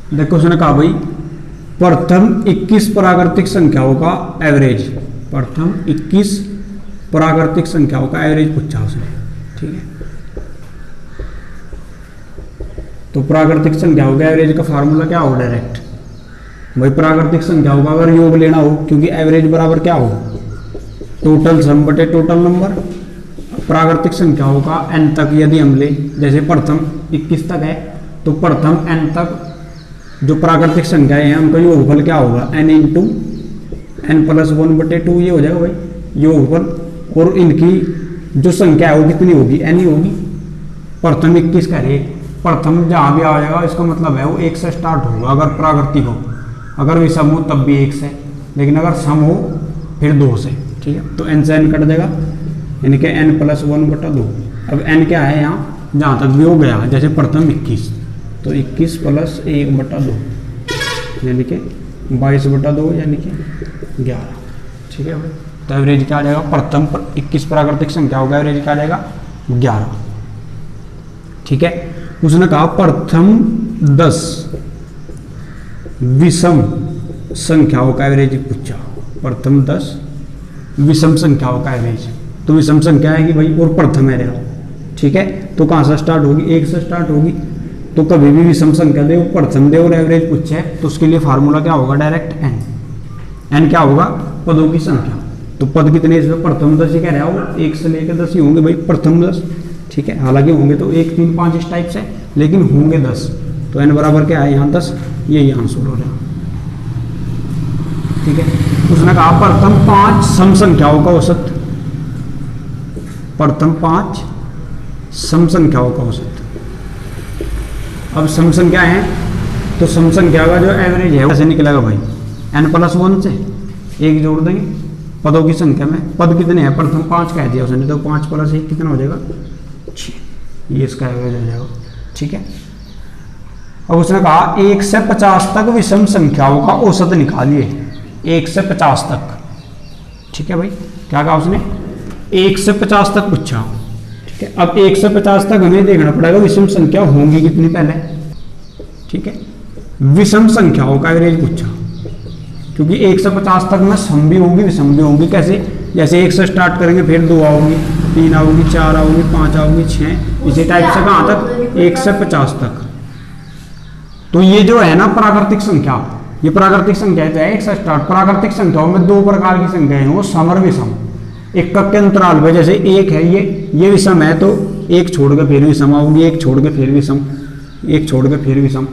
देखो उसने कहा भाई प्रथम 21 प्राकृतिक संख्याओं का एवरेज, प्रथम 21 प्राकृतिक संख्याओं का एवरेज पूछा उसने। ठीक है, तो प्राकृतिक संख्याओं का एवरेज का फार्मूला क्या हो डायरेक्ट भाई, प्राकृतिक संख्याओं का अगर योग लेना हो, क्योंकि एवरेज बराबर क्या हो टोटल सम बटे टोटल नंबर। प्राकृतिक संख्याओं का n तक यदि हम ले, जैसे प्रथम 21 तक है तो प्रथम n तक जो प्राकृतिक संख्याएं हैं उनका योगफल क्या होगा n इंटू n प्लस 1 बटे 2, ये हो जाएगा भाई योगफल। और इनकी जो संख्या है वो कितनी होगी n ही होगी। प्रथम 21 का है, प्रथम जहाँ भी आ जाएगा इसका मतलब है वो 1 से स्टार्ट होगा अगर प्राकृतिक हो, अगर विषम हो तब भी 1 से, लेकिन अगर सम हो फिर 2 से। ठीक है, तो n से n कट देगा, यानी कि n प्लस 1 बटा 2। अब n क्या है यहाँ जहाँ तक भी हो गया, जैसे प्रथम 21 तो 21 प्लस 1 बटा 2 यानी कि 22 बटा 2 यानी कि 11। ठीक है भाई, तो एवरेज क्या आ जाएगा, प्रथम 21 प्राकृतिक संख्याओं का एवरेज क्या आ जाएगा 11। ठीक है, उसने कहा प्रथम 10 विषम संख्याओं का एवरेज पूछा, प्रथम 10 विषम संख्याओं का एवरेज। तो विषम संख्या है कि भाई और प्रथम है देखो। ठीक है, तो कहाँ से स्टार्ट होगी, 1 से स्टार्ट होगी। तो कभी भी विषम संख्या दे, प्रथम दे और एवरेज पूछे तो उसके लिए फार्मूला क्या होगा डायरेक्ट n क्या होगा पदों की संख्या। तो पद कितने इसमें प्रथम 10 ही कह रहा है वो, 1 से लेकर 10 ही होंगे भाई प्रथम 10। ठीक है, हालांकि होंगे तो 1 3 5 इस टाइप से, लेकिन होंगे 10। तो n बराबर क्या है यहाँ 10, यही आंसर हो रहा है। ठीक है, उसने कहा प्रथम 5 सम संख्याओं का औसत, प्रथम 5 सम संख्याओं का औसत। अब सम संख्या है तो सम संख्या का जो एवरेज है कैसे निकलेगा भाई, n प्लस 1 से 1 जोड़ देंगे पदों की संख्या में। पद कितने हैं, प्रथम 5 कह दिया उसने, तो 5 प्लस 1 कितना हो जाएगा 6, ये इसका एवरेज हो जाएगा। ठीक है, अब उसने कहा 1 से 50 तक विषम संख्याओं का औसत निकालिए, 1 से 50 तक। ठीक है भाई, क्या कहा उसने 1 से 50 तक पूछा। ठीक है, अब 1 से 50 तक हमें देखना पड़ेगा विषम संख्या होंगी कितनी पहले। ठीक है, विषम संख्याओं का एवरेज पूछा, क्योंकि 1 से 50 तक में सम भी होंगी विषम भी होंगी। कैसे, जैसे 1 से स्टार्ट करेंगे फिर 2 आओगी, 3 आओगी, 4 आओगी, 5 आओगी, 6, इसी टाइप से कहाँ तक 1 से 50 तक। तो ये जो है ना प्राकृतिक संख्या, ये प्राकृतिक संख्या तो है 1 से स्टार्ट। प्राकृतिक संख्याओं में 2 प्रकार की संख्याएं हैं, वो सम और विषम। एकक के अंतराल में, जैसे 1 है ये विषम है तो 1 छोड़ के फिर विषम आओगी, 1 छोड़ के फिर विषम, 1 छोड़ के फिर विषम।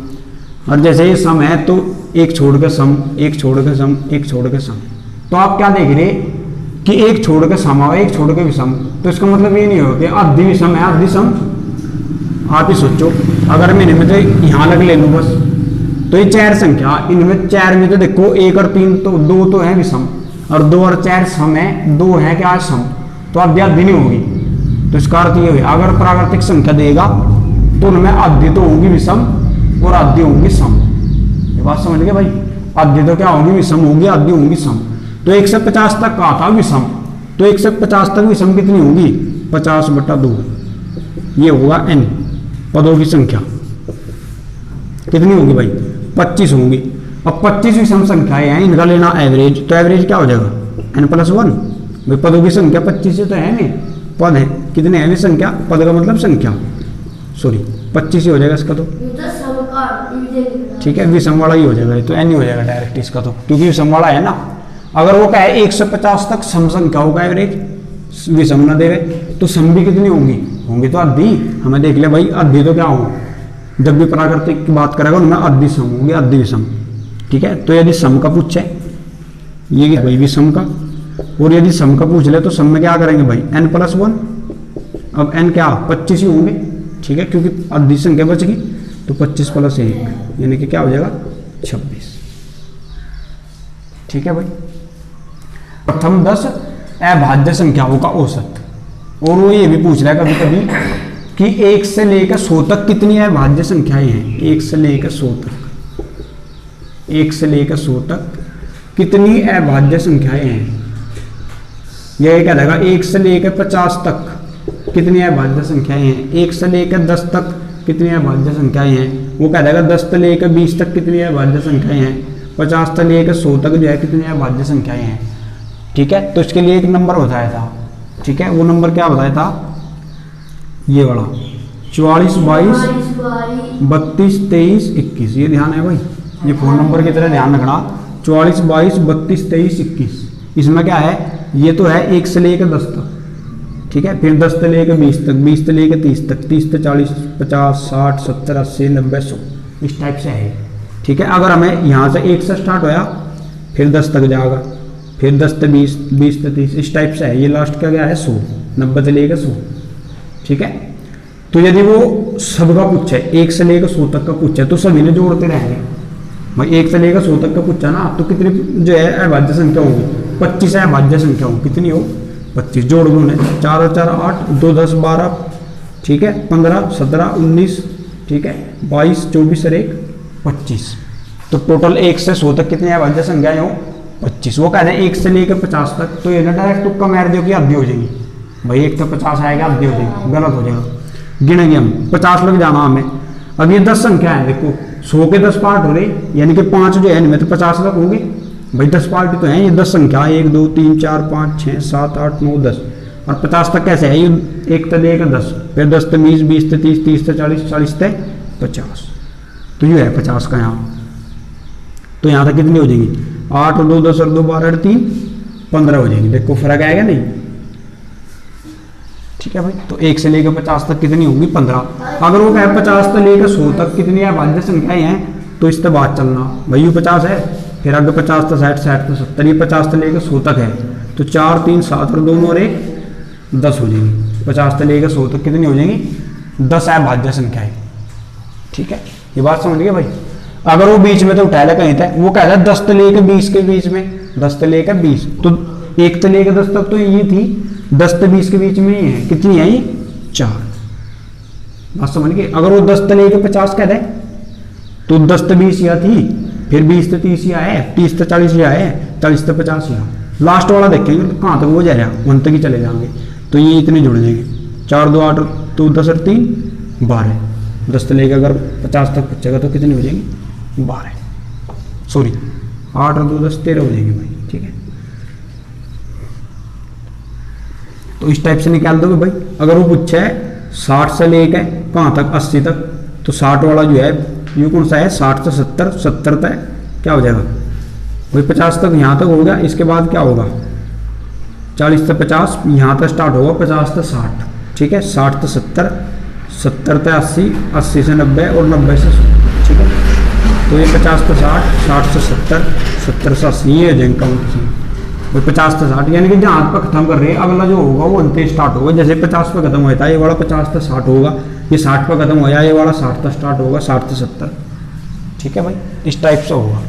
और जैसे ये सम है तो 1 छोड़ के सम, 1 छोड़ के सम, 1 छोड़ के सम। तो आप क्या देख रहे कि 1 छोड़ के सम आओ, 1 छोड़ के विषम, तो इसका मतलब ये नहीं हो कि आधी विषम है आधी सम। आप ही सोचो, अगर मैंने में तो यहाँ लग ले लूँ बस, तो ये 4 संख्या, इनमें 4 में तो देखो 1 और 3 तो 2 तो है विषम, और 2 और 4 सम है, 2 है क्या सम, तो आधी आधी नहीं होगी। तो इसका अर्थ ये हुआ अगर प्राकृतिक संख्या देगा तो उनमें आधी तो होंगी विषम और आधी होंगी सम। ये बात समझ गए भाई, आधी तो क्या होंगी विषम होंगी, आधी होंगी सम। तो 1 से 50 तक कहा था विषम, तो 1 से 50 तक विषम कितनी होगी 50 बटा 2, ये होगा n पदों की संख्या। कितनी होगी भाई 25 होंगी। अब 25 विषम संख्याएं हैं, इनका लेना एवरेज, तो एवरेज क्या हो जाएगा n प्लस 1। भाई पदों की संख्या 25 से तो है नहीं, पद है कितने हैं संख्या, पद का मतलब संख्या, सॉरी 25 ही हो जाएगा इसका तो। ठीक है, विषम वाला ही हो जाएगा, तो n ही हो जाएगा डायरेक्ट इसका तो, क्योंकि विषम वाला है ना। अगर वो कहे 1 से 50 तक सम संख्याओं का एवरेज विषम ना देवे तो सम भी कितनी होंगी तो आधी। हमें देख ले भाई आधी तो क्या होगा, जब भी प्राकृतिक की बात करेगा उनमें आधी सम होंगी आधी विषम। ठीक है, तो यदि सम का पूछे ये भाई विषम का, और यदि सम का पूछ ले तो सम में क्या करेंगे भाई n प्लस 1। अब n क्या 25 ही होंगे। ठीक है, क्योंकि आधी संख्या बच गई, तो 25 प्लस 1 यानी कि क्या हो जाएगा 26। ठीक है भाई, प्रथम 10 अभाज्य संख्याओं का औसत। और वो ये भी पूछ रहा है कभी कभी कि 1 से लेकर 100 तक कितनी अभाज्य संख्याएं हैं, 1 से लेकर 100 तक, 1 से लेकर 100 तक कितनी अभाज्य संख्याएं हैं। यह कह देगा 1 से लेकर 50 तक कितनी अभाज्य संख्याएं हैं, 1 से लेकर 10 तक कितनी अभाज्य संख्याएं हैं, वो कह देगा 10 से लेकर 20 तक कितनी अभाज्य संख्याएं हैं, 50 से लेकर 100 तक जो है कितनी अभाज्य संख्याएं हैं। ठीक है, तो इसके लिए एक नंबर बताया था। ठीक है, वो नंबर क्या बताया था, ये वाला 44 22 32 23 21। ये ध्यान है भाई, ये फोन नंबर की तरह ध्यान रखना। 44 22 32 23 21। इसमें क्या है, ये तो है 1 से लेकर 10 तक। ठीक है, फिर 10 से लेकर 20 तक, 20 से लेकर 30 तक, 30 से 40 50 60 70 80 90 100, इस टाइप से है। ठीक है, अगर हमें यहाँ से 1 से स्टार्ट होया फिर 10 तक जाएगा, फिर 10 से 20 20 से 30, इस टाइप से है। ये लास्ट का क्या है 100, 90 से लेकर 100। ठीक है, तो यदि वो सबका पूछे 1 से लेकर 100 तक का पूछे तो सभी ने जोड़ते रहेंगे भाई। 1 से लेकर 100 तक का पूछा ना, तो कितनी जो है अभाज्य संख्या होगी, 25 है अभाज्य संख्या होगी। कितनी हो, 25। जोड़ दो ने, 4 और 4 8, 2 10 12, ठीक है, 15 17 19, ठीक है, 22 24 और 1 25। तो टोटल 1 से 100 तक कितनी अभाज्य संख्याएं हो, 25। वो कहते हैं 1 से लेकर 50 तक, तो ये ना डायरेक्ट तुक्का मार दो कि आधी हो जाएगी भाई, 1 तो 50 आएगा आधी हो जाएगी, गलत हो जाएगा। गिनेंगे हम 50 लग जाना हमें। अब ये 10 संख्या है, देखो 100 के 10 पार्ट हो रहे, यानी कि 5 जो है इनमें तो 50 तक होंगे भाई। 10 पार्ट तो हैं, ये 10 संख्या 1 2 3 4 5 6 7 8 9 10 और 50 तक कैसे है, ये 1 से लेकर 10, फिर 10 से 20 20 से 30 30 से 40 40 से 50। तो ये है 50 का यहाँ। तो यहाँ तक कितनी हो जाएगी, 8 और 2 10 और 2 12 और 3 15 हो जाएगी। देखो फर्क आएगा नहीं। ठीक है भाई, तो 1 से लेकर 50 तक कितनी होगी, 15। अगर वो कहे 50 से लेकर 100 तक कितनी अभाज्य संख्याएं हैं, तो इससे बात चलना भाई, ये 50 है, फिर आगे 50 से 60 60 से 70, ये 50 से लेकर 100 तक है, तो 4 3 7 और 2 और 1 10 हो जाएगी। 50 से लेकर 100 तक कितनी हो जाएगी, 10 अभाज्य संख्याएं। ठीक है, ये बात समझ गए भाई। अगर वो बीच में तो उठा ले कहीं तक, वो कहता है 10 से लेकर 20 के बीच में, 10 से लेकर 20, तो 1 से लेकर 10 तक तो ये थी, 10 से 20 के बीच में ही है, कितनी है ये 4। बात समझ गए। अगर वो 10 से लेकर 50 कह दे तो 10 से 20 या थी, फिर 20 से 30 या है, 30 से 40 या है, 40 से 50 या। लास्ट वाला देखेंगे तो कहाँ तक वो जा रहा है, वहां तक ही चले जाएंगे। तो ये इतने जुड़ जाएंगे, 4 2 8 2 10 और 3 12। 10 से लेकर अगर 50 तक पूछेगा तो कितनी हो जाएंगी, 12, सॉरी 8 और 2 10 13 हो जाएंगे भाई। ठीक है, तो इस टाइप से निकाल दोगे भाई। अगर वो पूछे 60 से लेकर कहाँ तक 80 तक, तो 60 वाला जो है ये कौन सा है, 60 से 70, 70 तक क्या हो जाएगा भाई, 50 तक यहाँ तक हो गया। इसके बाद क्या होगा, 40 से 50 यहाँ तक स्टार्ट होगा, 50 से 60, ठीक है, 60 से 70, 70 से 80, 80 से 90 और 90 से 100। ठीक है, तो ये 50 से 60, 60 से 70, 70 से 80, ये जंग काउंट भाई। 50 से 60 यानी कि जहाँ पर खत्म कर रहे हैं, अगला जो होगा वो अंत स्टार्ट होगा। जैसे 50 पे खत्म होता है, ये वाला 50 से 60 होगा, ये 60 पे खत्म हो जाए, ये वाला 60 से स्टार्ट होगा, 60 से 70। ठीक है भाई, इस टाइप से होगा।